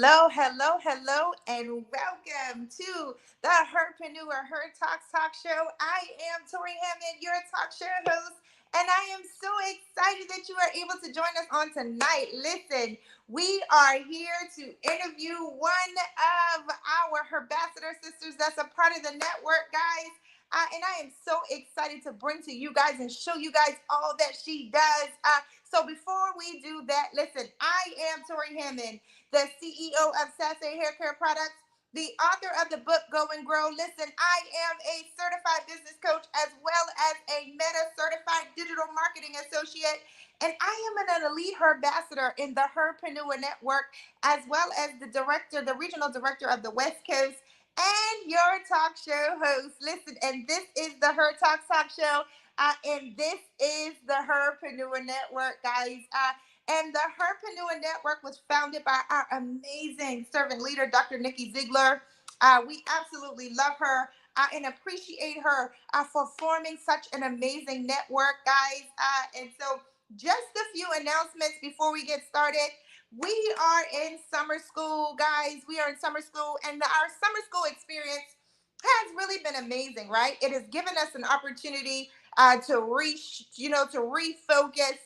hello, and welcome to the Herpreneur Her Talk Show. I am Torri Hammond, your talk show host, and I am so excited that you are able to join us on tonight. Listen, we are here to interview one of our Herbassador sisters that's a part of the network, guys. And I am so excited to bring to you guys and show you guys all that she does. So before we do that, listen, I am Torri Hammond, the CEO of Sassy Hair Care Products, the author of the book Go and Grow. Listen, I am a certified business coach as well as a Meta certified digital marketing associate. And I am an elite Herbassador in the Herpreneur Network, as well as the regional director of the West Coast, and your talk show host. Listen, and this is the Her Talk Show, and this is the Herpreneur Network, guys. And the Herpreneur Network was founded by our amazing servant leader, Dr. Nikki Ziegler. We absolutely love her and appreciate her for forming such an amazing network, guys. And so just a few announcements before we get started. We are in summer school, guys. We are in summer school, and our summer school experience has really been amazing, right? It has given us an opportunity to reach, to refocus,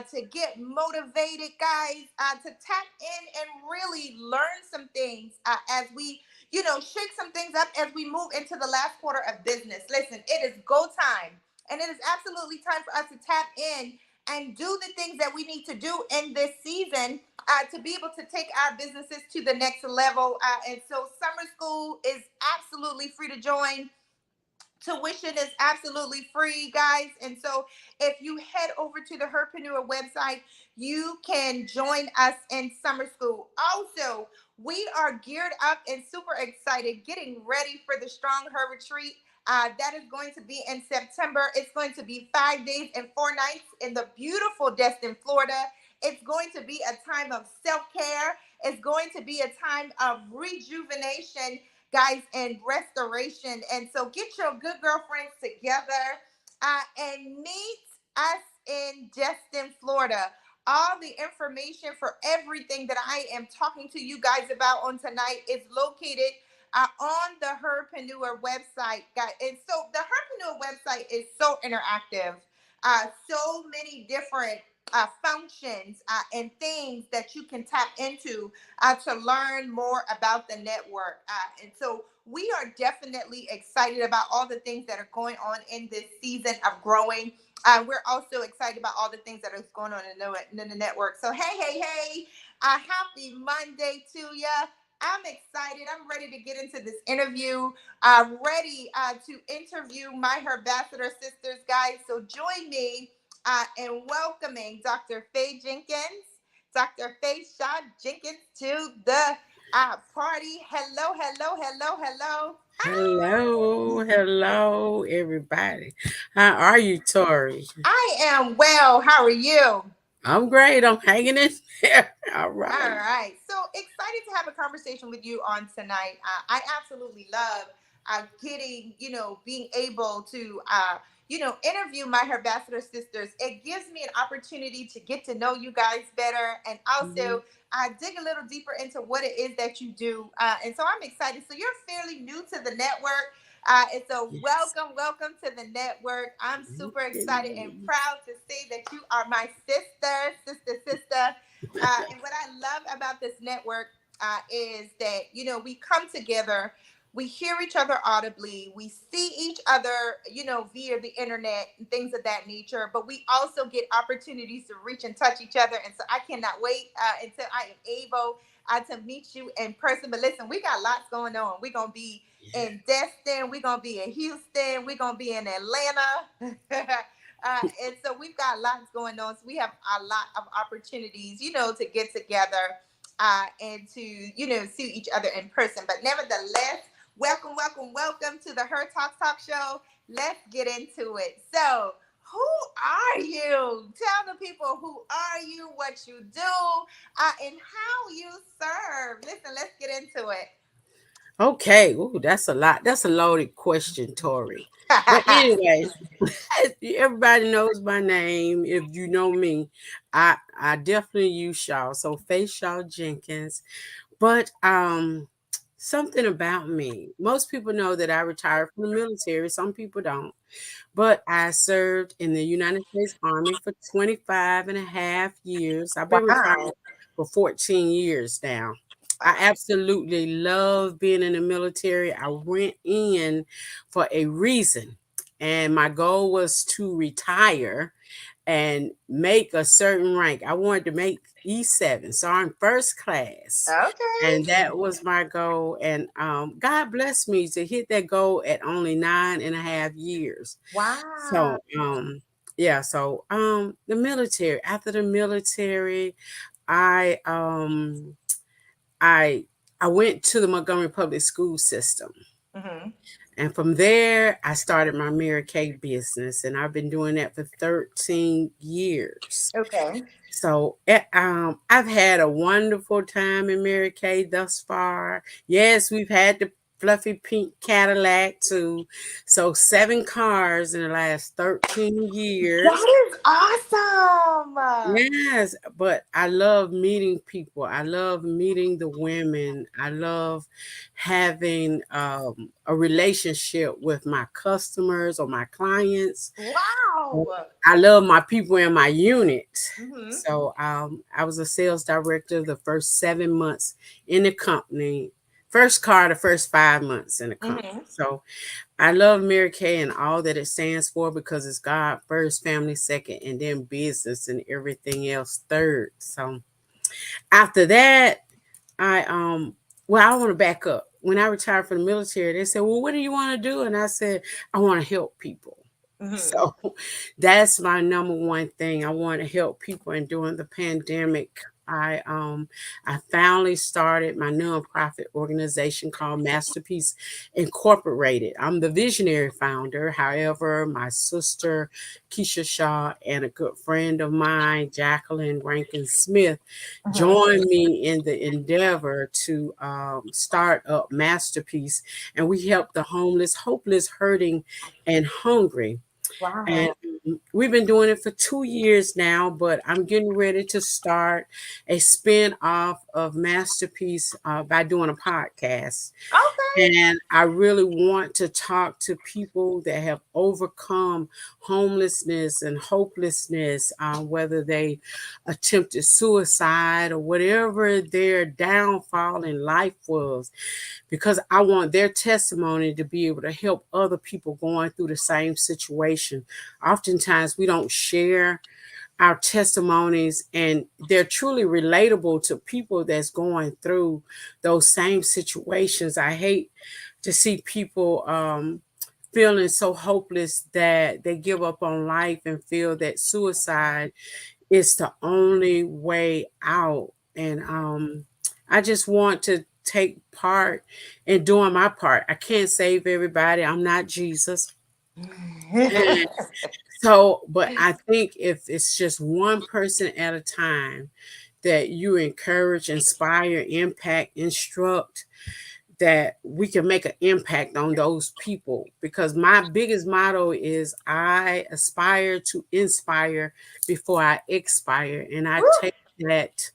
to get motivated, guys, to tap in and really learn some things as we, shake some things up as we move into the last quarter of business. Listen, it is go time, and it is absolutely time for us to tap in and do the things that we need to do in this season to be able to take our businesses to the next level. And so summer school is absolutely free to join. Tuition is absolutely free, guys. And so if you head over to the Herpreneur website, you can join us in summer school. Also, we are geared up and super excited, getting ready for the Strong Her Retreat. That is going to be in September. It's going to be 5 days and 4 nights in the beautiful Destin, Florida. It's going to be a time of self-care. It's going to be a time of rejuvenation, guys, and restoration. And so get your good girlfriends together and meet us in Destin, Florida. All the information for everything that I am talking to you guys about on tonight is located on the Herpreneur website, guys. And so the Herpreneur website is so interactive. So many different functions and things that you can tap into to learn more about the network. And so we are definitely excited about all the things that are going on in this season of growing. We're also excited about all the things that are going on in the network. So, hey, happy Monday to you. I'm excited. I'm ready to get into this interview. I'm ready to interview my Herbassador sisters, guys. So join me in welcoming Dr. Faye Jenkins, Dr. Faye Shaw Jenkins to the party. Hello. Hello, everybody. How are you, Tori? I am well. How are you? I'm great. I'm hanging in there. All All right. right. So excited to have a conversation with you on tonight. I absolutely love getting, being able to, interview my Herbassador sisters. It gives me an opportunity to get to know you guys better and Mhm. also dig a little deeper into what it is that you do. And so I'm excited. So you're fairly new to the network. And so Yes. welcome to the network. I'm Thank super excited and you. proud to say that you are my sister. And what I love about this network is that, we come together, we hear each other audibly, we see each other, via the internet and things of that nature, but we also get opportunities to reach and touch each other. And so I cannot wait until I am able to meet you in person. But listen, we got lots going on. We're going to be Yeah. in Destin, we're going to be in Houston, we're going to be in Atlanta. And so we've got lots going on. So we have a lot of opportunities, to get together and to, see each other in person. But nevertheless, welcome to the Her Talk Show. Let's get into it. So, who are you? Tell the people who are you, what you do, and how you serve. Listen, let's get into it. Okay. Ooh, that's a lot. That's a loaded question, Tori. But anyway, everybody knows my name. If you know me, I definitely use Shaw. So Faye Shaw Jenkins. But something about me. Most people know that I retired from the military. Some people don't. But I served in the United States Army for 25 and a half years. I've been retired Wow. for 14 years now. I Wow. absolutely love being in the military. I went in for a reason, and my goal was to retire and make a certain rank. I wanted to make E7, so I'm first class. And Okay. that was my goal. And God blessed me to hit that goal at only 9.5 years. Wow. So yeah, so the military. After the military, I um I I went to the Montgomery Public School System. Hmm. And from there, I started my Mary Kay business, and I've been doing that for 13 years. Okay. So I've had a wonderful time in Mary Kay thus far. Yes, we've had the fluffy pink Cadillac too. So 7 cars in the last 13 years. That is awesome. Yes, but I love meeting people. I love meeting the women. I love having a relationship with my customers or my clients. Wow. I love my people in my unit. Hmm. So I was a sales director the first 7 months in the company. First car, the first 5 months in the company. Hmm. So I love Mary Kay and all that it stands for because it's God first, family second, and then business and everything else third. So after that, I want to back up. When I retired from the military, they said, "Well, what do you want to do?" And I said, "I want to help people." Hmm. So that's my number one thing. I want to help people. And during the pandemic, I finally started my nonprofit organization called Masterpiece Incorporated. I'm the visionary founder. However, my sister Keisha Shaw and a good friend of mine, Jacqueline Rankin Smith, Hmm. joined me in the endeavor to start up Masterpiece, and we help the homeless, hopeless, hurting, and hungry. And Wow. we've been doing it for 2 years now, but I'm getting ready to start a spin off of Masterpiece by doing a podcast. Okay. And I really want to talk to people that have overcome homelessness and hopelessness, whether they attempted suicide or whatever their downfall in life was, because I want their testimony to be able to help other people going through the same situation. Oftentimes, we don't share our testimonies, and they're truly relatable to people that's going through those same situations. I hate to see people feeling so hopeless that they give up on life and feel that suicide is the only way out. And I just want to take part in doing my part. I can't save everybody. I'm not Jesus. And so, but I think if it's just one person at a time that you encourage, inspire, impact, instruct, that we can make an impact on those people. Because my biggest motto is I aspire to inspire before I expire. And I Woo. take that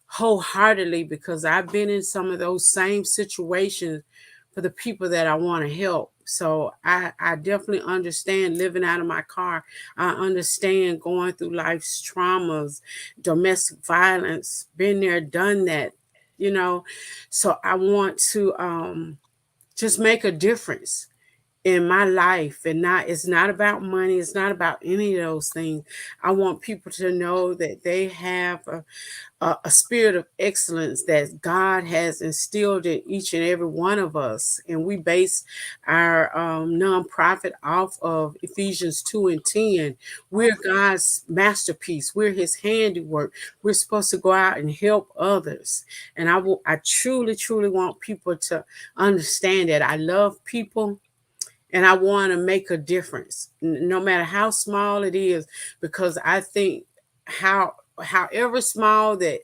wholeheartedly because I've been in some of those same situations for the people that I want to help. So I definitely understand living out of my car. I understand going through life's traumas, domestic violence, been there, done that, you know. So I want to just make a difference in my life. And not, it's not about money, it's not about any of those things. I want people to know that they have a spirit of excellence that God has instilled in each and every one of us. And we base our nonprofit off of Ephesians 2 and 10. We're God's masterpiece, we're his handiwork. We're supposed to go out and help others. And I truly, truly want people to understand that I love people and I want to make a difference, no matter how small it is, because I think how however small that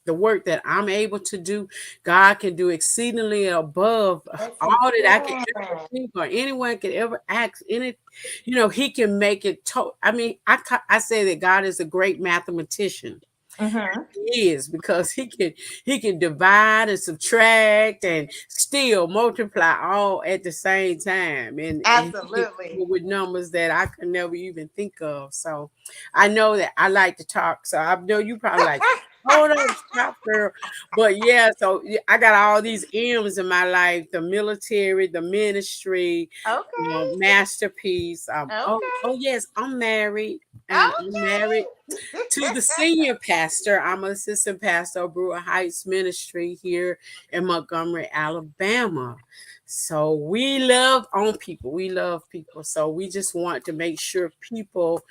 the work that I'm able to do, God can do exceedingly above Yes, all he that I can ever can. think or anyone can ever ask. Any, he can make it. I mean, I say that God is a great mathematician. Mm-hmm. He is, because he can divide and subtract and still multiply all at the same time, and he can come Absolutely. up with numbers that I could never even think of. So I know that I like to talk. So I know you probably like, hold up, stop, girl. But yeah, so yeah, I got all these M's in my life: the military, the ministry, Okay. masterpiece. Okay. Oh yes, I'm married, and I'm married Okay. to the senior pastor. I'm assistant pastor of Brewer Heights Ministry here in Montgomery, Alabama. So we love on people. We love people. So we just want to make sure people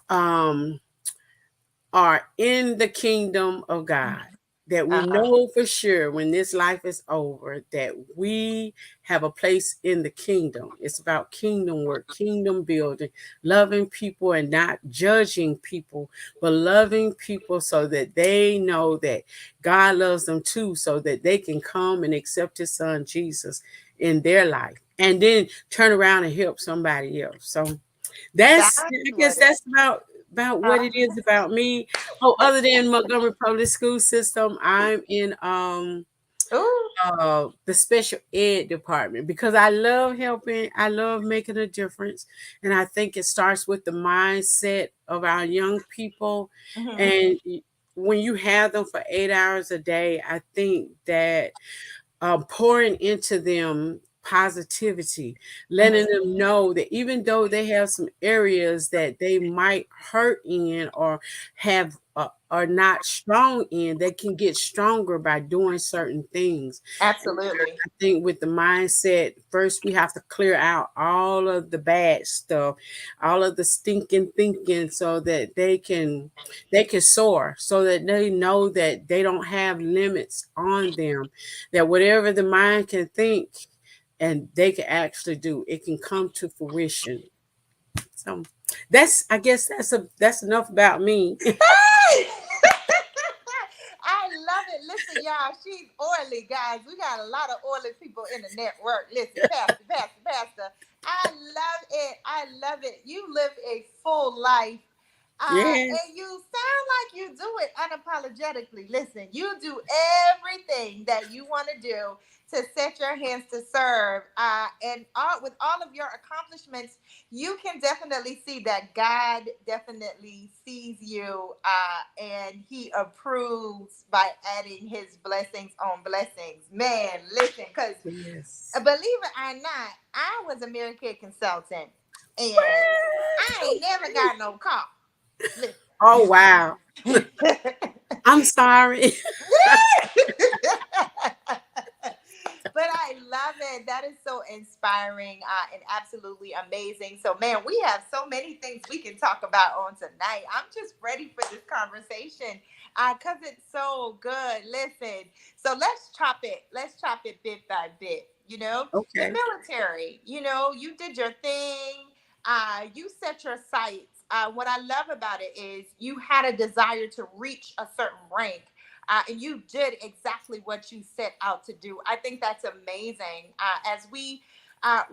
um are in the kingdom of God. That we Uh-huh. know for sure when this life is over that we have a place in the kingdom. It's about kingdom work, kingdom building, loving people and not judging people, but loving people so that they know that God loves them too, so that they can come and accept his son Jesus in their life and then turn around and help somebody else. So that's, That's I guess what it. that's about what Uh, it is about me. Oh, other than Montgomery Public School System, I'm in ooh. the special ed department because I love helping. I love making a difference, and I think it starts with the mindset of our young people. Mm-hmm. And when you have them for 8 hours a day, I think that pouring into them positivity, letting Mm-hmm. them know that even though they have some areas that they might hurt in or have are not strong in, they can get stronger by doing certain things. And Absolutely. I think with the mindset, first we have to clear out all of the bad stuff, all of the stinking thinking, so that they can soar, so that they know that they don't have limits on them, that whatever the mind can think and they can actually do, it can come to fruition. So that's, I guess that's enough about me. I love it. Listen, y'all, she's oily, guys. We got a lot of oily people in the network. Listen, Pastor, Pastor, Pastor. I love it. I love it. You live a full life. Yeah. And you sound like you do it unapologetically. Listen, you do everything that you want to do to set your hands to serve. And with all of your accomplishments, you can definitely see that God definitely sees you, and he approves by adding his blessings on blessings. Man, listen, because Yes. believe it or not, I was a Mary Kay consultant, and I ain't never got no call. Listen. Oh wow. I'm sorry. But I love it. That is so inspiring, and absolutely amazing. So, man, we have so many things we can talk about on tonight. I'm just ready for this conversation because it's so good. Listen, so let's chop it. Let's chop it bit by bit. The Okay. military, you did your thing. You set your sights. What I love about it is you had a desire to reach a certain rank, and you did exactly what you set out to do. I think that's amazing. As we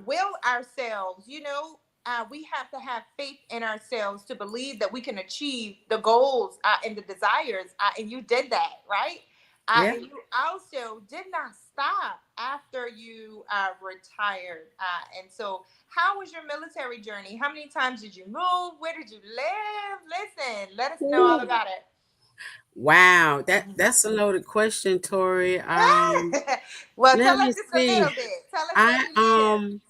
will ourselves, we have to have faith in ourselves to believe that we can achieve the goals and the desires. And you did that, right? Yeah. And you also did not stop after you retired. And so, how was your military journey? How many times did you move? Where did you live? Listen, let us know all Ooh. about it. Wow. That's a loaded question, Tori. Well, Let tell me us just a see. little bit. Tell us where I you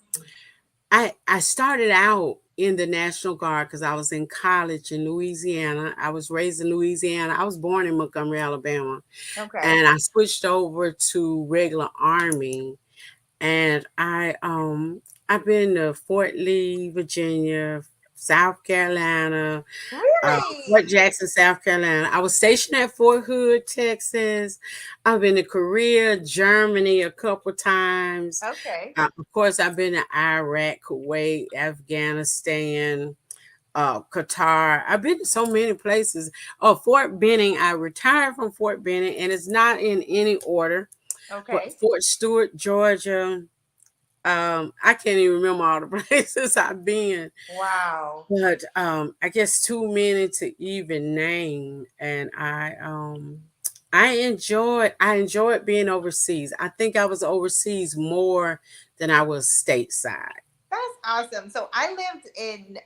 live. I started out in the National Guard because I was in college in Louisiana. I was raised in Louisiana. I was born in Montgomery, Alabama, Okay. and I switched over to regular Army. And I've been to Fort Lee, Virginia, South Carolina, Fort Really? Jackson, South Carolina. I was stationed at Fort Hood, Texas. I've been to Korea, Germany a couple times. Okay. Of course, I've been to Iraq, Kuwait, Afghanistan, Qatar. I've been to so many places. Oh, Fort Benning. I retired from Fort Benning, and it's not in any order, but Okay. Fort Stewart, Georgia. I can't even remember all the places I've been, Wow. but I guess too many to even name. And I enjoyed being overseas. I think I was overseas more than I was stateside. That's awesome. So I lived in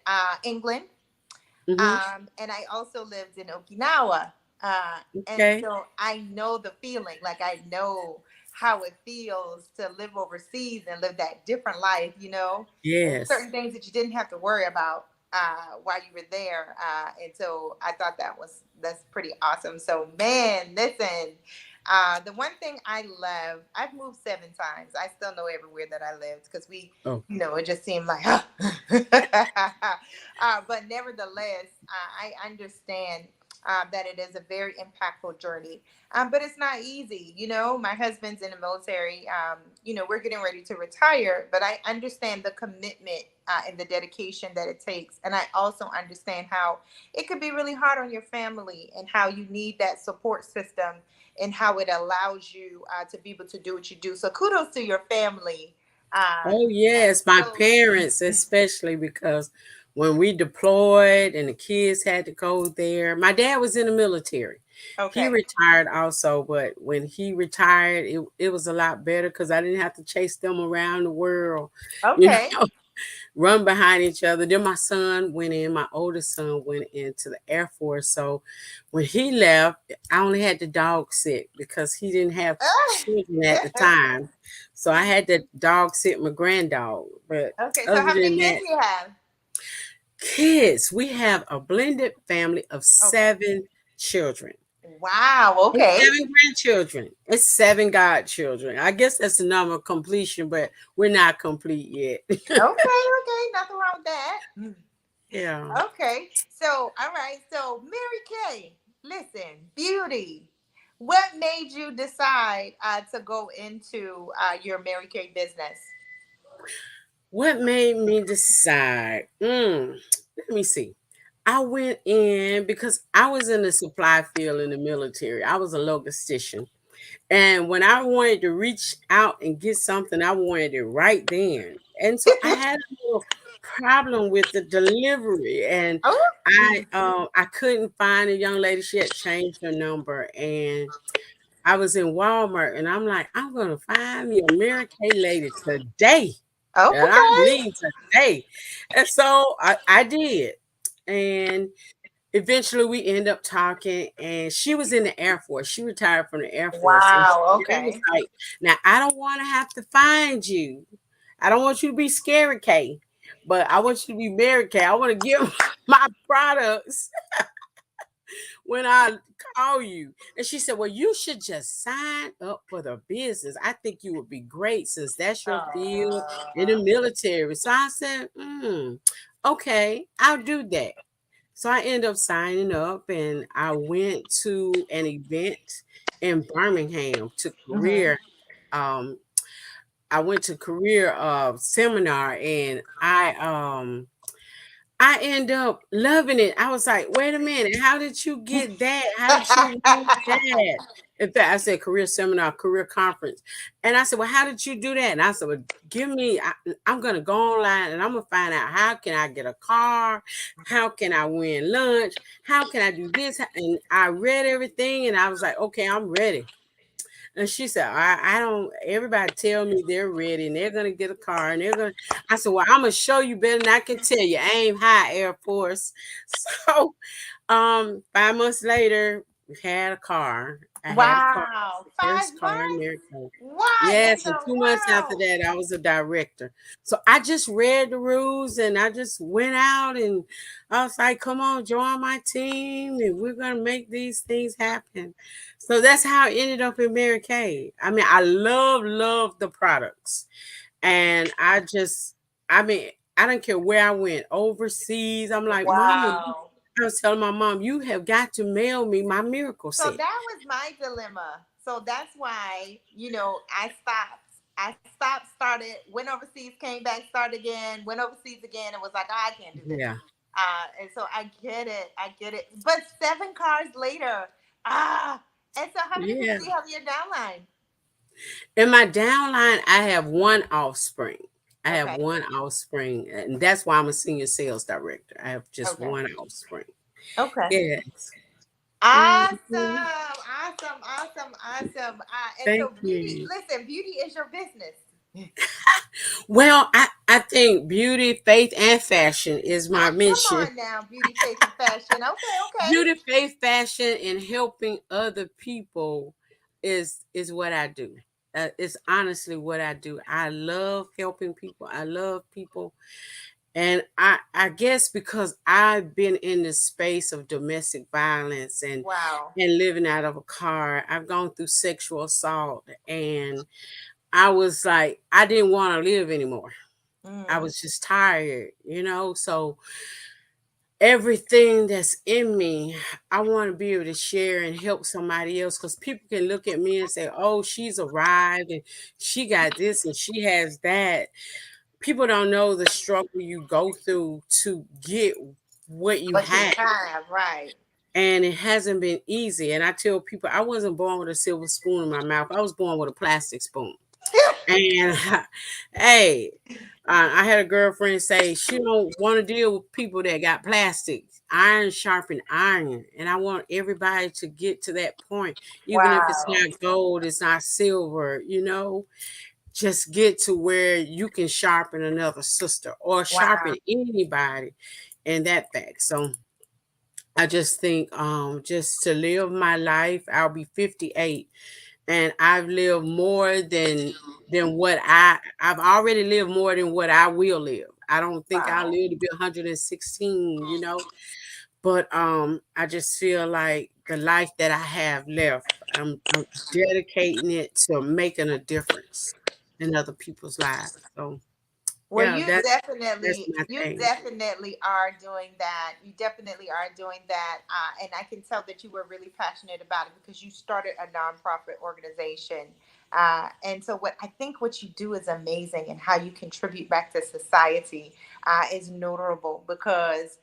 England, Hmm. and I also lived in Okinawa. And Okay. so I know the feeling. Like I know how it feels to live overseas and live that different life. There's Yes. certain things that you didn't have to worry about while you were there. And so I thought that's pretty awesome. So man, listen. The one thing I love, I've moved 7 times. I still know everywhere that I lived because Oh, it just seemed like, but nevertheless, I understand that it is a very impactful journey. But it's not easy. My husband's in the military. We're getting ready to retire, but I understand the commitment and the dedication that it takes. And I also understand how it could be really hard on your family and how you need that support system and how it allows you to be able to do what you do. So kudos to your family. oh And yes, my so, parents especially, because when we deployed and the kids had to go there, my dad was in the military. He okay. retired also, but when he retired, it was a lot better because I didn't have to chase them around the world, you Okay. know, run behind each other. Then my oldest son went into the Air Force. So when he left, I only had the dog sit because he didn't have children at the time. So I had the dog sit my granddog. But Okay, so other how many than kids that, do you have? kids, we have a blended family of Okay. 7 children. Wow. And Okay. 7 grandchildren. It's 7 godchildren. I guess that's the number of completion, but we're not complete yet. Okay. Okay. Nothing wrong with that. Yeah. Okay. So, all right. So, Mary Kay, listen, beauty. What made you decide to go into your Mary Kay business? What made me decide? Let me see. I went in because I was in the supply field in the military. I was a logistician. And when I wanted to reach out and get something, I wanted it right then. And so I had a little problem with the delivery. And Oh. I couldn't find a young lady. She had changed her number. And I was in Walmart and I'm like, I'm gonna find me a Mary Kay lady today. And I Okay. mean today. And so I did. And eventually we end up talking, and she was in the Air Force. She retired from the Air Force. And Wow. she was Okay. like, now I don't want to have to find you. I don't want you to be Scary K, but I want you to be Mary Kay. I want to give my products when I call you. And she said, well, you should just sign up for the business. I think you would be great since that's your field in the Uh, military. So I said, okay, I'll do that. So I ended up signing up and I went to an event in Birmingham to mhm. career. Um, I went to career seminar and I end up loving it. I was like, wait a minute, how did you get that? How did you want that? In fact, I said career seminar, career conference. And I said, well, how did you do that? And I said, well, I'm going to go online and I'm going to find out how can I get a car? How can I win lunch? How can I do this? And I read everything and I was like, okay, I'm ready. And she said, I don't, everybody tell me they're ready and they're going to get a car and they're going to, I said, well, I'm going to show you better than I can tell you. Aim high, Air Force. So, 5 months later, we had a car. I had a car, Wow. the Five first car in months? America. What in Yes, and the 2 months after world? that, I was a director. So I just read the rules and I just went out and I was like, come on, join my team and we're going to make these things happen. So that's how I ended up in Mary Kay. I mean, I love the products. And I mean, I don't care where I went, overseas. I'm like, Mama, Wow. I was telling my mom, you have got to mail me my miracle So set. that was my dilemma. So that's why, I stopped. I stopped, started, went overseas, came back, started again, went overseas again, and was like, oh, I can't do this. Yeah. And so I get it. I get it. But 7 cars later, ah. And so how many people Yeah. do you have in your downline? In my downline, I have one offspring. I have Okay. one offspring, and that's why I'm a senior sales director. I have just Okay. one offspring. Okay. Yes. Awesome. Mhm. Awesome. Awesome. Awesome. And Thank so beauty, you. listen, beauty is your business. Well, I think beauty, faith, and fashion is my Come mission. on now, beauty, faith, and fashion. Okay. Okay. Beauty, faith, fashion, and helping other people is what I do. It's honestly what I do. I love helping people. I love people, and I guess because I've been in the space of domestic violence Wow. and living out of a car. I've gone through sexual assault, and I was like, I didn't want to live anymore. I Mm. was just tired, you know. So everything that's in me, I want to be able to share and help somebody else, because people can look at me and say, oh, she's arrived and she got this and she has that. People don't know the struggle you go through to get what you What you have. have, right? And it hasn't been easy. And I tell people, I wasn't born with a silver spoon in my mouth. I was born with a plastic spoon. And hey, I had a girlfriend say she don't want to deal with people that got plastic. Iron sharpen iron, and I want everybody to get to that point, even if it's Wow. not gold, it's not silver. You know, just get to where you can sharpen another sister or Wow. sharpen anybody in that fact. So I just think, just to live my life. I'll be 58 and I've lived more than what I've already lived more than what I will live. I don't think I'll Wow. live to be 116, you know. But I just feel like the life that I have left, I'm dedicating it to making a difference in other people's lives. So Well, yeah, that's my you thing. definitely are doing that. You definitely are doing that, and I can tell that you were really passionate about it because you started a nonprofit organization. And so, what I think what you do is amazing, and how you contribute back to society is notable because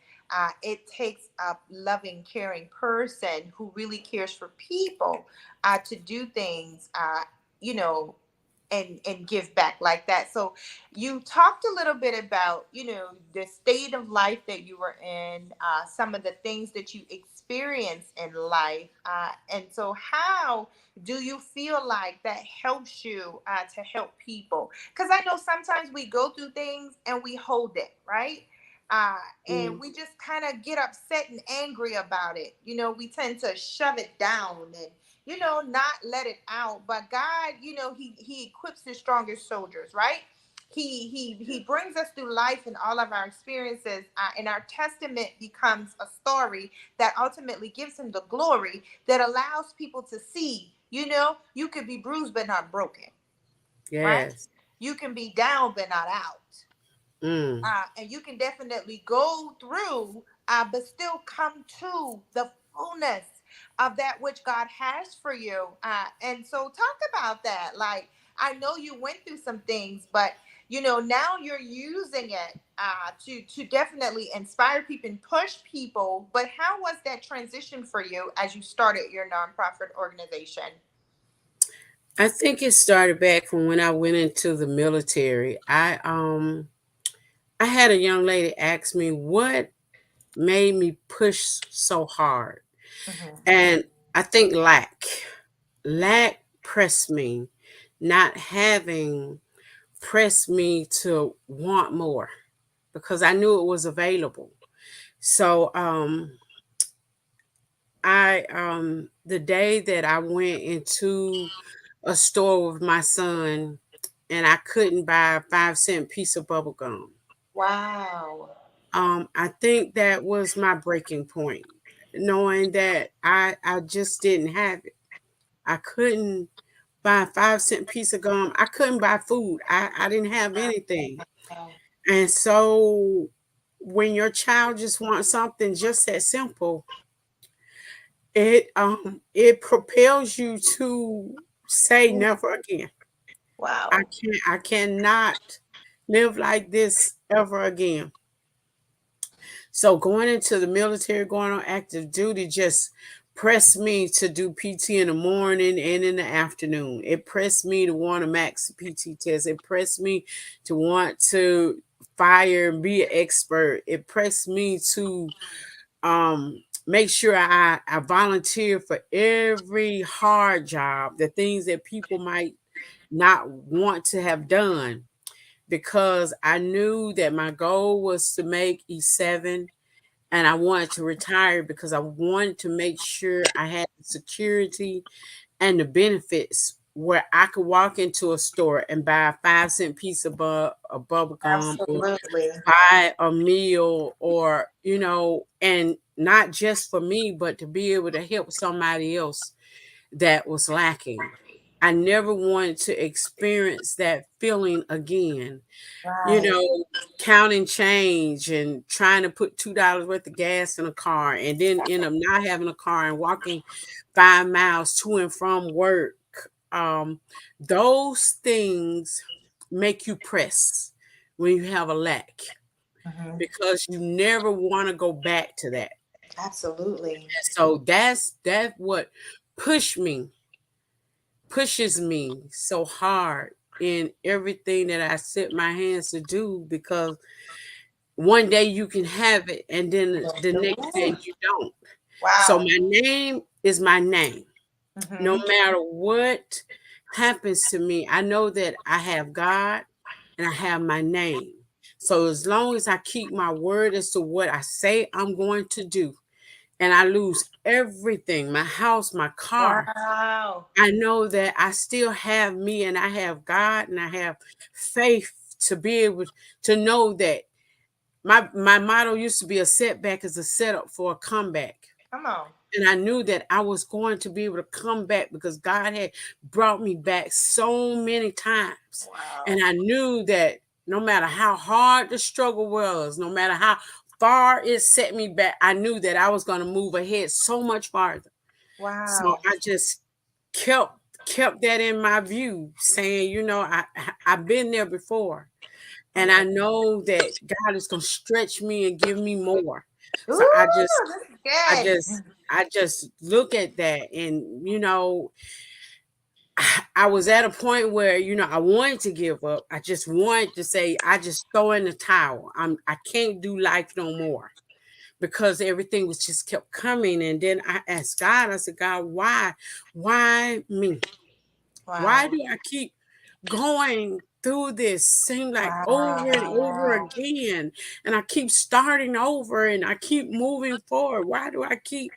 it takes a loving, caring person who really cares for people to do things. You know, and give back like that. So you talked a little bit about, the state of life that you were in, some of the things that you experienced in life, and so how do you feel like that helps you to help people? Because I know sometimes we go through things and we hold it, right? uh, and Mm. we just kind of get upset and angry about it. We tend to shove it down and not let it out. But God, He equips His strongest soldiers, right? He brings us through life and all of our experiences, and our testament becomes a story that ultimately gives Him the glory, that allows people to see. You could be bruised but not broken, right? Yes. You can be down but not out, Mm. and you can definitely go through, but still come to the fullness of that which God has for you. And so, talk about that. Like, I know you went through some things, but now you're using it to definitely inspire people and push people. But how was that transition for you as you started your nonprofit organization? I think it started back from when I went into the military. I had a young lady ask me what made me push so hard. Hmm. And I think lack pressed me. Not having pressed me to want more because I knew it was available. So I the day that I went into a store with my son and I couldn't buy a 5-cent piece of bubble gum. Wow. I think that was my breaking point, knowing that I just didn't have it. I couldn't buy a 5-cent piece of gum. I couldn't buy food. I didn't have anything. And so when your child just wants something just that simple, it propels you to say never again. Wow. I cannot live like this ever again. So going into the military, going on active duty just pressed me to do PT in the morning and in the afternoon. It pressed me to want to max the PT test. It pressed me to want to fire and be an expert. It pressed me to make sure I volunteer for every hard job, the things that people might not want to have done, because I knew that my goal was to make E7 and I wanted to retire because I wanted to make sure I had the security and the benefits where I could walk into a store and buy a 5-cent piece of bubble gum, or Absolutely. buy a meal, or, and not just for me, but to be able to help somebody else that was lacking. I never wanted to experience that feeling again, you Right. know, counting change and trying to put $2 worth of gas in a car and then end up not having a car and walking 5 miles to and from work. Um, those things make you press when you have a lack, Hmm. because you never want to go back to that. Absolutely. So that's what pushed me pushes me so hard in everything that I set my hands to do, because one day you can have it and then the next day Ooh. you don't. So Wow. my name is my name. No Hmm. matter what happens to me, I know that I have God and I have my name. So as long as I keep my word as to what I say I'm going to do, and I lose everything, my house, my car, Wow. I know that I still have me and I have God and I have faith to be able to know that my motto used to be, a setback is a setup for a comeback. Come on. And I knew that I was going to be able to come back because God had brought me back so many times. Wow. And I knew that no matter how hard the struggle was, no matter how far it set me back, I knew that I was going to move ahead so much farther. So Wow. I just kept kept that in my view, saying, I've been there before. And Yeah. I know that God is gonna stretch me and give me more. So I just Ooh, this is I good. just I just look at that, and I was at a point where I wanted to give up. I just wanted to say I just throw in the towel. I can't do life no more, because everything was just kept coming. And then I asked God, I said, God, why me? Why Wow. do I keep going through this? Seem like over and over Wow. again, and I keep starting over and I keep moving forward. Why do I keep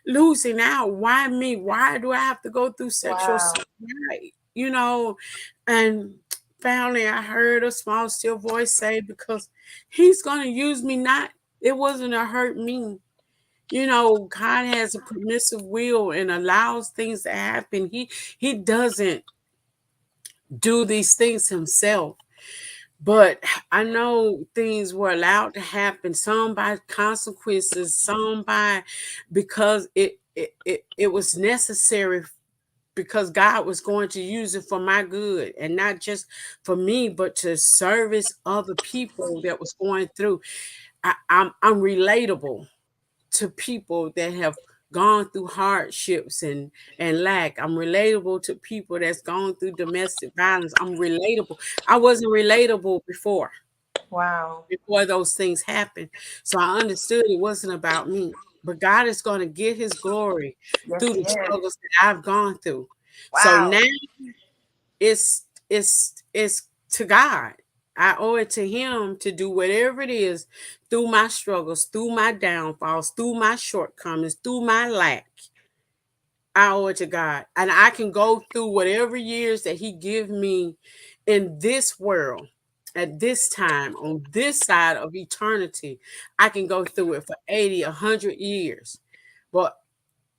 losing out? Why me? Why do I have to go through sexual Wow. assault? Why? And finally I heard a small still voice say, because he's gonna use me. Not It wasn't to hurt me. God has a permissive will and allows things to happen. He doesn't do these things himself. But I know things were allowed to happen, some by consequences, some by because it was necessary, because God was going to use it for my good, and not just for me, but to service other people that was going through. I'm relatable to people that have gone through hardships and lack. I'm relatable to people that's gone through domestic violence. I'm relatable. I wasn't relatable Wow. before those things happened. So I understood it wasn't about me. But God is going to get his glory Yes, through he the is. struggles that I've gone through. So Wow. now it's to God. I owe it to him to do whatever it is, through my struggles, through my downfalls, through my shortcomings, through my lack. I owe it to God. And I can go through whatever years that he give me in this world, at this time, on this side of eternity. I can go through it for 80, 100 years. But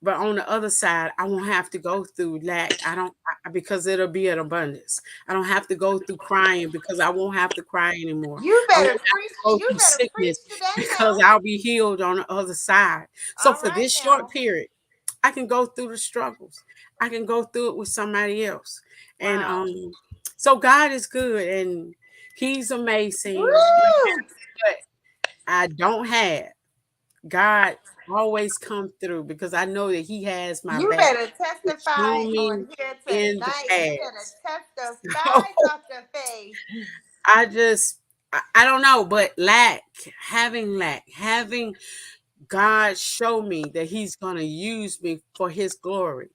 but on the other side, I won't have to go through lack. I don't because it'll be an abundance. I don't have to go through crying, because I won't have to cry anymore. You I won't better have preach. to go You through better preach sickness, today because now. I'll be healed on the other side. So All for right this short now. period, I can go through the struggles. I can go through it with somebody else. And Wow. so God is good and he's amazing. No Woo! matter what I don't have, God always come through because I know that He has my You back. better He's testify shown on me here in the tonight. You better past. testify, Dr. Faye. I just, I don't know, but having God show me that He's going to use me for His glory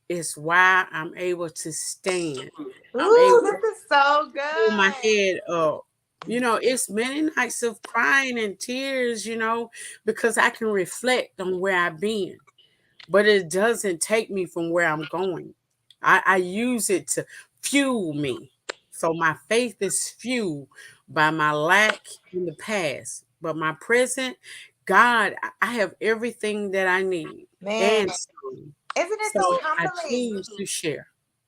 is why I'm able to stand. I'm able Ooh, this is so to hold my good. head up. It's many nights of crying and tears, because I can reflect on where I've been, but it doesn't take me from where I'm going. I use it to fuel me. So my faith is fueled by my lack in the past, but my present, God, I have everything that I need Man, and some. isn't it So so I humbling? choose to share.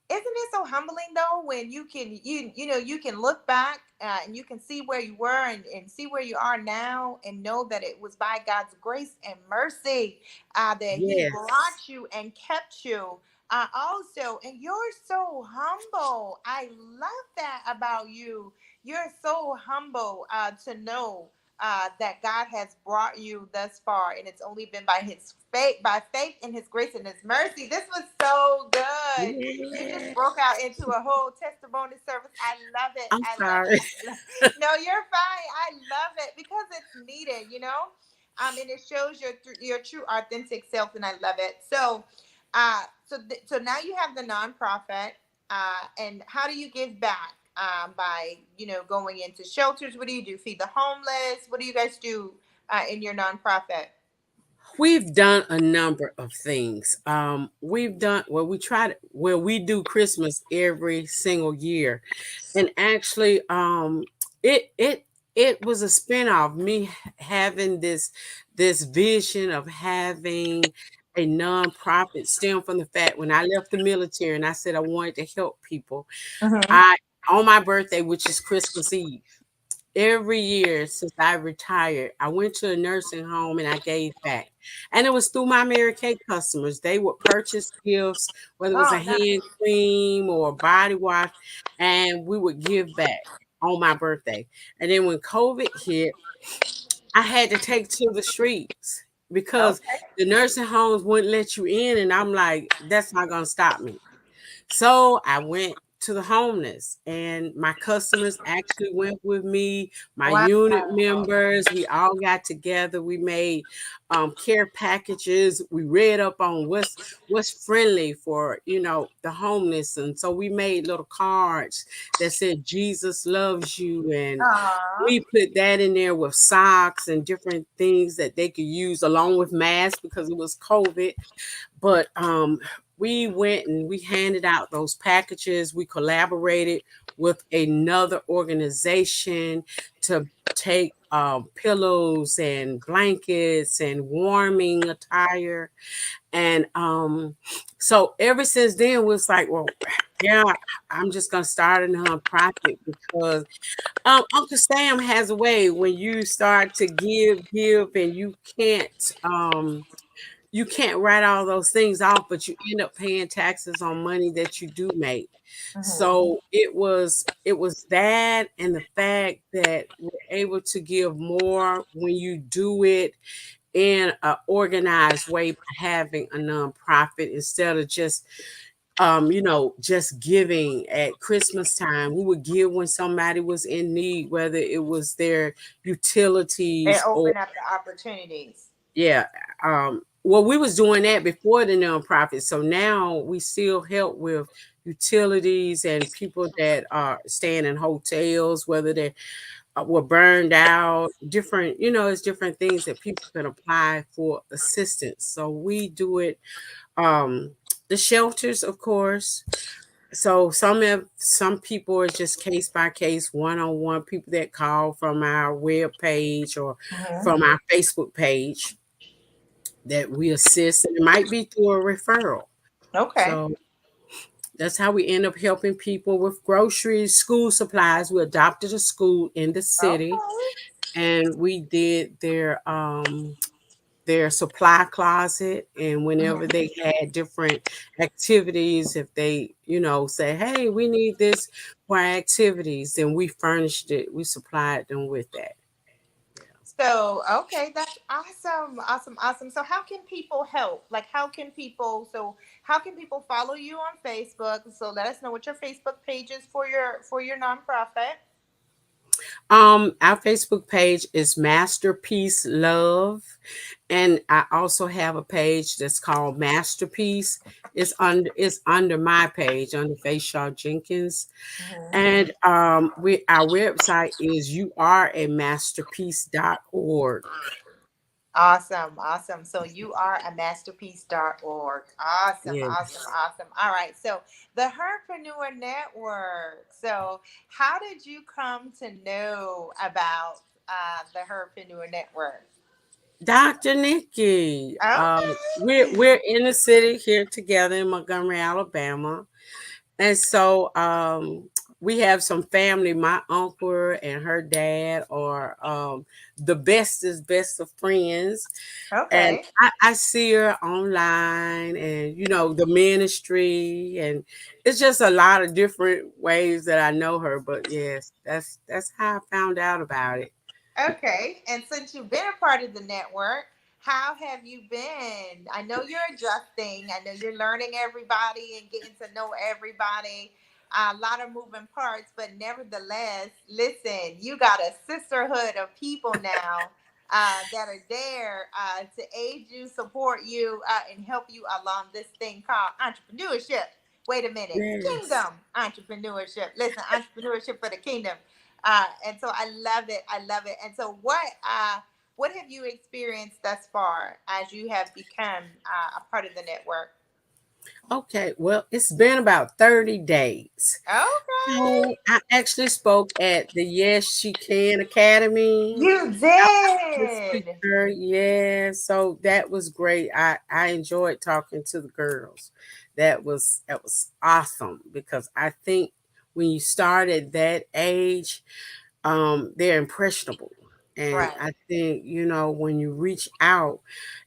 Isn't it so humbling though when you can look back and you can see where you were and see where you are now and know that it was by God's grace and mercy that He Yes. brought you and kept you. Also, and you're so humble. I love that about you. You're so humble to know that God has brought you thus far, and it's only been by faith in His grace and His mercy. This was so good. You just Yeah. broke out into a whole testimony service. I love it. I'm I love sorry. it. No, you're fine. I love it because it's needed, and it shows your true authentic self, and I love it. So now you have the nonprofit, and how do you give back? By going into shelters. What do you do? Feed the homeless. What do you guys do in your nonprofit? We've done a number of things. We've done well. We do Christmas every single year, and actually, it was a spinoff. Me having this vision of having a nonprofit stem from the fact when I left the military and I said I wanted to help people. Mm-hmm. I On my birthday, which is Christmas Eve. Every year since I retired, I went to a nursing home and I gave back. And it was through my Mary Kay customers. They would purchase gifts, whether it was a Oh, nice. hand cream or a body wash, and we would give back on my birthday. And then when COVID hit, I had to take to the streets because Okay. the nursing homes wouldn't let you in. And I'm like, that's not going to stop me. So I went to the homeless, and my customers actually went with me. My Wow. unit members, we all got together. We made care packages. We read up on what's friendly for the homeless, and so we made little cards that said Jesus loves you, and Aw. we put that in there with socks and different things that they could use along with masks because it was COVID. But we went and we handed out those packages. We collaborated with another organization to take pillows and blankets and warming attire. And so ever since then, it was like, well, yeah, I'm just gonna start a nonprofit because Uncle Sam has a way when you start to give, and you can't write all those things off, but you end up paying taxes on money that you do make. Mhm. So it was that and the fact that we're able to give more when you do it in an organized way by having a nonprofit instead of just giving at Christmas time. We would give when somebody was in need, whether it was their And utilities or open up the opportunities. yeah. Well, we was doing that before the nonprofit. So now we still help with utilities and people that are staying in hotels, whether they were burned out, it's different things that people can apply for assistance. So we do it. Um, the shelters, of course. So some people is just case by case, one on one. People that call from our web page or Mhm. from our Facebook page that we assist, and it might be through a referral. Okay. So that's how we end up helping people with groceries, school supplies. We adopted a school in the city, Okay. and we did their supply closet. And whenever Mhm. they had different activities, if they say, hey, we need this for our activities, then we furnished it, we supplied them with that. So, okay, that's awesome. Awesome. Awesome. So, how can people help? Like, how can people follow you on Facebook? So, let us know what your Facebook page is for your nonprofit. Our Facebook page is Masterpiece Love, and I also have a page that's called Masterpiece. It's under my page under Faye Jenkins, Mhm. and we our website is youaremasterpiece.org. Awesome, awesome. So you are a masterpiece.org. Awesome, awesome, Yes. awesome. All right. So the Herpreneur Network. So how did you come to know about the Herpreneur Network? Dr. Nikki, Okay. we're in the city here together in Montgomery, Alabama. And so we have some family. My uncle and her dad are the bestest best of friends. And Okay. I see her online and the ministry, and it's just a lot of different ways that I know her. But yes, that's how I found out about it. Okay. And since you've been a part of the network, how have you been? I know you're adjusting. I know you're learning everybody and getting to know everybody. A lot of moving parts, but nevertheless, listen, you got a sisterhood of people now that are there to aid you, support you, and help you along this thing called entrepreneurship. Wait a minute, Yes. kingdom entrepreneurship. Listen, entrepreneurship for the kingdom. And so I love it. I love it. And so what have you experienced thus far as you have become a part of the network? Okay, well, it's been about 30 days. Okay. So I actually spoke at the Yes She Can Academy. You The did. speaker, yeah. So that was great. I enjoyed talking to the girls. That was awesome because I think when you start at that age, they're impressionable, and Right. I think when you reach out,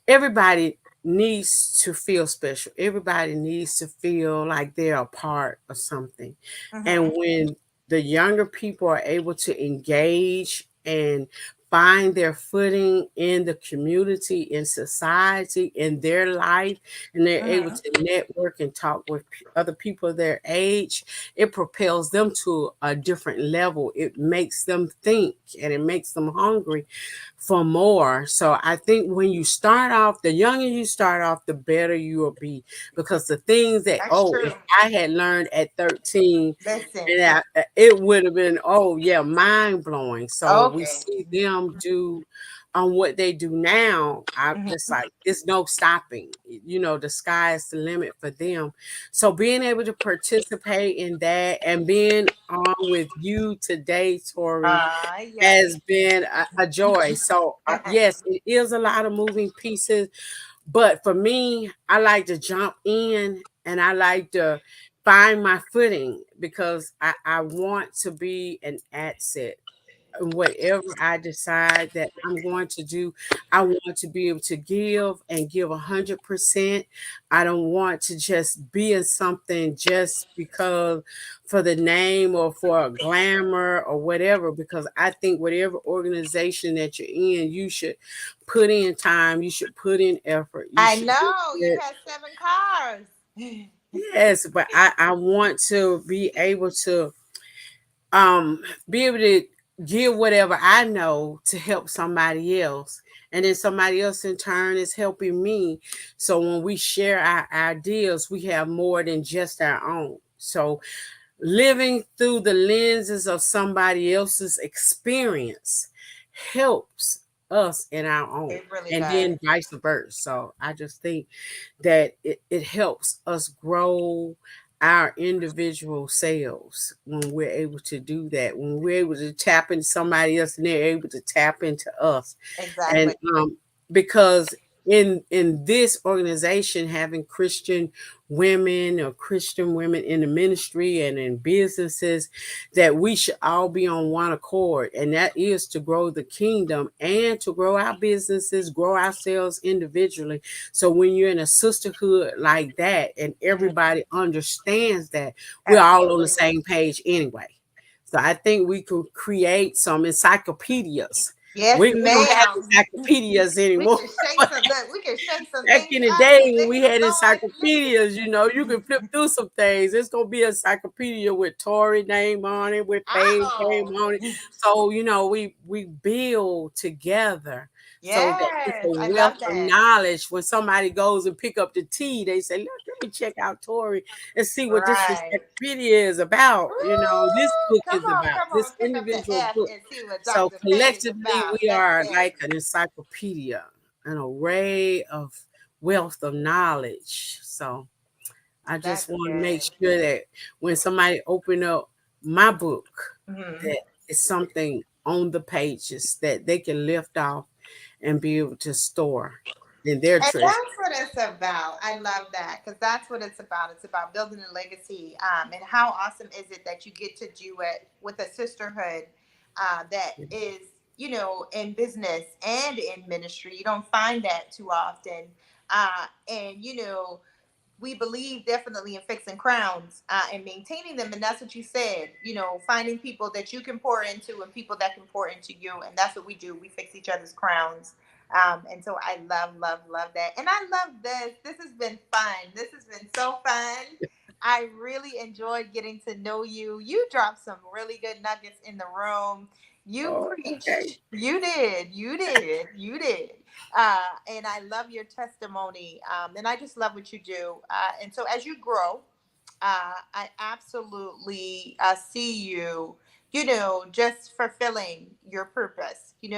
everybody needs to feel special. Everybody needs to feel like they're a part of something. And Mm-hmm. when the younger people are able to engage and find their footing in the community, in society, in their life, and they're able Mm-hmm. to network and talk with other people their age, it propels them to a different level. It makes them think and it makes them hungry for more. So I think when you start off, the younger you start off, the better you will be, because the things that, That's oh, true. if I had learned at 13, Listen. and it would have been, oh yeah, mind blowing. So we Okay. see them do what they do now. I It's Mhm. like it's no stopping. The sky is the limit for them. So being able to participate in that and being on with you today, Tori, Yes. has been a joy. So, yes, it is a lot of moving pieces, but for me, I like to jump in and I like to find my footing because I want to be an asset. Whatever I decide that I'm going to do, I want to be able to give 100%. I don't want to just be in something just because for the name or for a glamour or whatever, because I think whatever organization that you're in, you should put in time, you should put in effort, you I should do know you it. have 7 cars. Yes, but I want to um be able to give whatever I know to help somebody else, and then somebody else in turn is helping me. So when we share our ideas, we have more than just our own. So living through the lenses of somebody else's experience helps us in our own, It really and does. then vice versa. So I just think that it helps us grow our individual selves when we're able to do that, when we're able to tap into somebody else and they're able to tap into us. And Exactly. because in this organization, having Christian women or Christian women in the ministry and in businesses, that we should all be on one accord, and that is to grow the kingdom and to grow our businesses, grow ourselves individually. So when you're in a sisterhood like that and Mhm. everybody understands that, we're all on the Absolutely. same page anyway. So I think we could create some encyclopedias, Yes, We don't have ma'am. encyclopedias We anymore. can shake some. Look, we can shake some Back things in the up day and when get we some had going. encyclopedias, you can flip through some things. It's gonna be an encyclopedia with Torri name on it, with Faye name Oh, on it. So we build together so that it's a yes, I love wealth of that. knowledge. When somebody goes and pick up the tea, they say, let me check out Torri and see what this Right. encyclopedia is about. This Ooh, book is about come this on, pick up the individual F book. and see what So Dr. Faye is collectively, about. we That's are it. like an encyclopedia, an array of wealth of knowledge. So I just That's want to make good. sure that when somebody open up my book, Mhm. that it's something on the pages that they can lift off and be able to store in their And treasure. that's what it's about. I love that because that's what it's about. It's about building a legacy. And how awesome is it that you get to do it with a sisterhood that is, in business and in ministry. You don't find that too often. And, we believe definitely in fixing crowns and maintaining them. And that's what you said, finding people that you can pour into and people that can pour into you. And that's what we do. We fix each other's crowns. And so I love, love, love that. And I love this. This has been fun. This has been so fun. I really enjoyed getting to know you. You dropped some really good nuggets in the room. You Oh, okay. preached. You did. You did. You did. And I love your testimony. And I just love what you do. And so as you grow, I absolutely see you, just fulfilling your purpose, in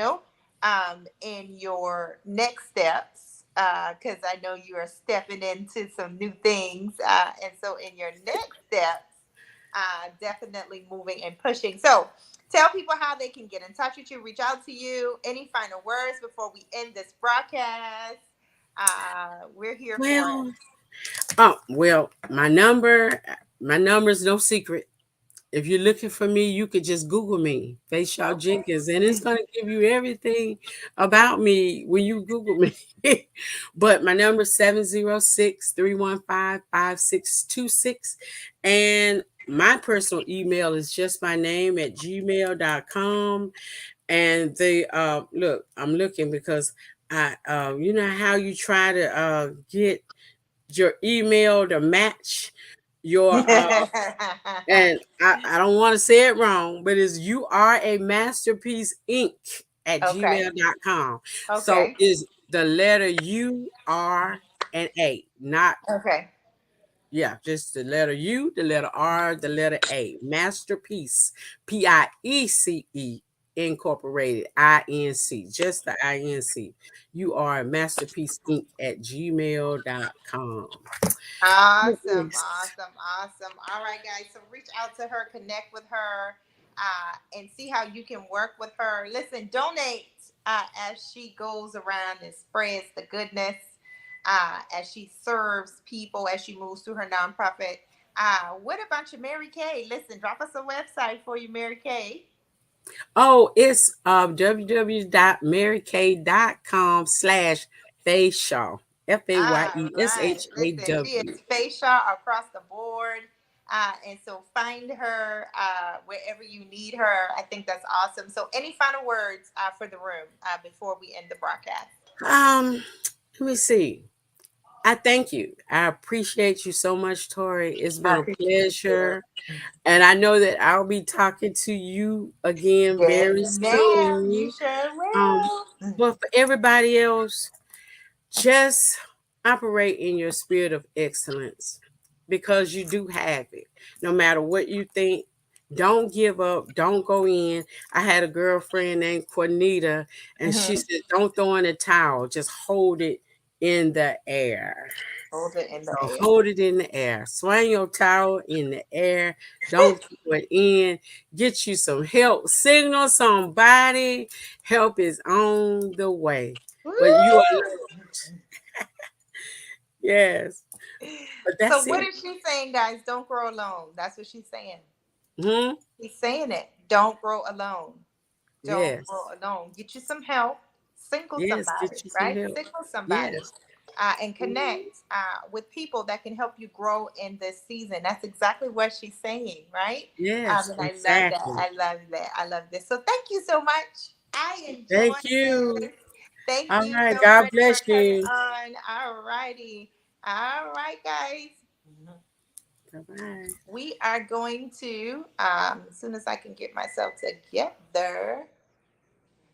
your next steps. Because I know you are stepping into some new things. And so in your next steps, definitely moving and pushing. So tell people how they can get in touch with you, reach out to you. Any final words before we end this broadcast? We're here for it. Well, well, my number is no secret. If you're looking for me, you could just Google me, Faye Jenkins, and it's gonna give you everything about me when you Google me. But my number is 706-315-5626. And my personal email is just my name at gmail.com. And they look, I'm looking because you know how you try to get your email to match your and I don't want to say it wrong, but it's you are a masterpiece inc at Okay. gmail.com. So Okay. is the letter U, R, and A, not, Okay. yeah, just the letter U, the letter R, the letter A. Masterpiece, Piece, Incorporated, Inc. Just the Inc. You are a masterpiece inc at gmail.com. Awesome, Yes. awesome, awesome. All right, guys. So reach out to her, connect with her, and see how you can work with her. Listen, donate as she goes around and spreads the goodness, as she serves people, as she moves through her nonprofit. What about you, Mary Kay? Listen, drop us a website for you, Mary Kay. Oh, it's www.marykay.com/fayshaw. All right. Listen, she Fayshaw. is facial across the board. And so find her wherever you need her. I think that's awesome. So, any final words for the room before we end the broadcast? Let me see. I thank you. I appreciate you so much, Tori. It's I been a appreciate you. pleasure. And I know that I'll be talking to you again Yes, very ma'am. You soon. sure Um, will. but for everybody else, just operate in your spirit of excellence because you do have it. No matter what you think, don't give up. Don't go in. I had a girlfriend named Cornita, and she Hmm. said, don't throw in a towel, just hold it in the air. Hold it in So the air. hold it in the air. Swing your towel in the air. Don't throw it in. Get you some help. Signal somebody. Help is on the way. But you are Woo! loved. Yes. But So, that's what it. is she saying, guys? Don't grow alone. That's what she's saying. Hmm. He's saying it. Don't grow alone. Don't grow Yes. alone. Get you some help. Single Yes. somebody, Get you some right? help. Single somebody. Yes. And connect with people that can help you grow in this season. That's exactly what she's saying, right? Yes. And I love that. Exactly. I love that. I love this. So thank you so much. I enjoyed Thank you. this. Thank All you right. so God much for bless coming you. on. All righty. All right, guys. Bye bye. We are going to, as soon as I can get myself together,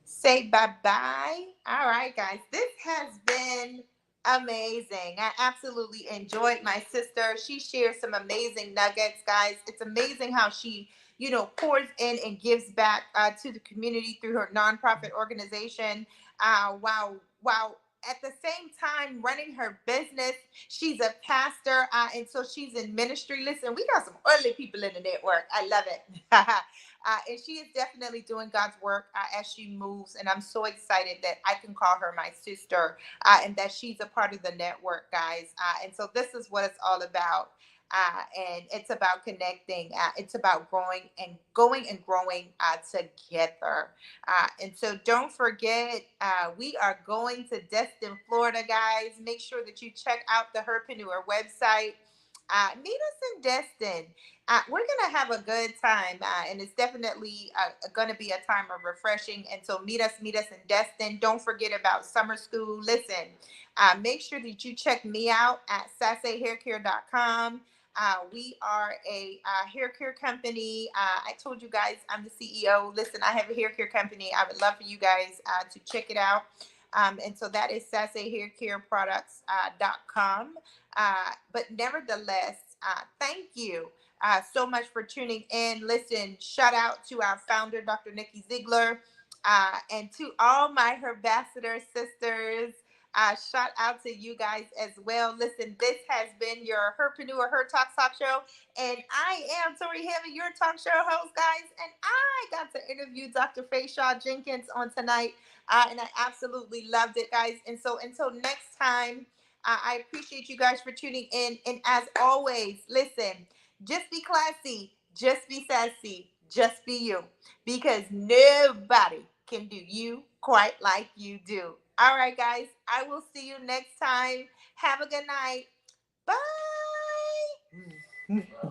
say bye bye. All right, guys. This has been amazing. I absolutely enjoyed my sister. She shares some amazing nuggets, guys. It's amazing how she, pours in and gives back to the community through her nonprofit organization. While at the same time running her business, she's a pastor, and so she's in ministry. Listen, we got some early people in the network. I love it. And she is definitely doing God's work as she moves. And I'm so excited that I can call her my sister and that she's a part of the network, guys. And so this is what it's all about. And it's about connecting. It's about growing and going and growing together. And so don't forget, we are going to Destin, Florida, guys. Make sure that you check out the Herpreneur website. Meet us in Destin. We're gonna have a good time, and it's definitely gonna be a time of refreshing. And so meet us in Destin. Don't forget about summer school. Listen, make sure that you check me out at sassehaircare.com. We are a hair care company. I told you guys I'm the CEO. Listen, I have a hair care company. I would love for you guys to check it out. And so that is sassehaircareproducts.com. But nevertheless, thank you so much for tuning in. Listen, shout out to our founder, Dr. Nikki Ziegler, and to all my Herbassador sisters. Shout out to you guys as well. Listen, this has been your Herpreneur Her Talk Show, and I am Torri Hammond, your talk show host, guys. And I got to interview Dr. Faye Jenkins on tonight, and I absolutely loved it, guys. And so until next time, I appreciate you guys for tuning in. And as always, listen, just be classy, just be sassy, just be you, because nobody can do you quite like you do. All right, guys, I will see you next time. Have a good night. Bye.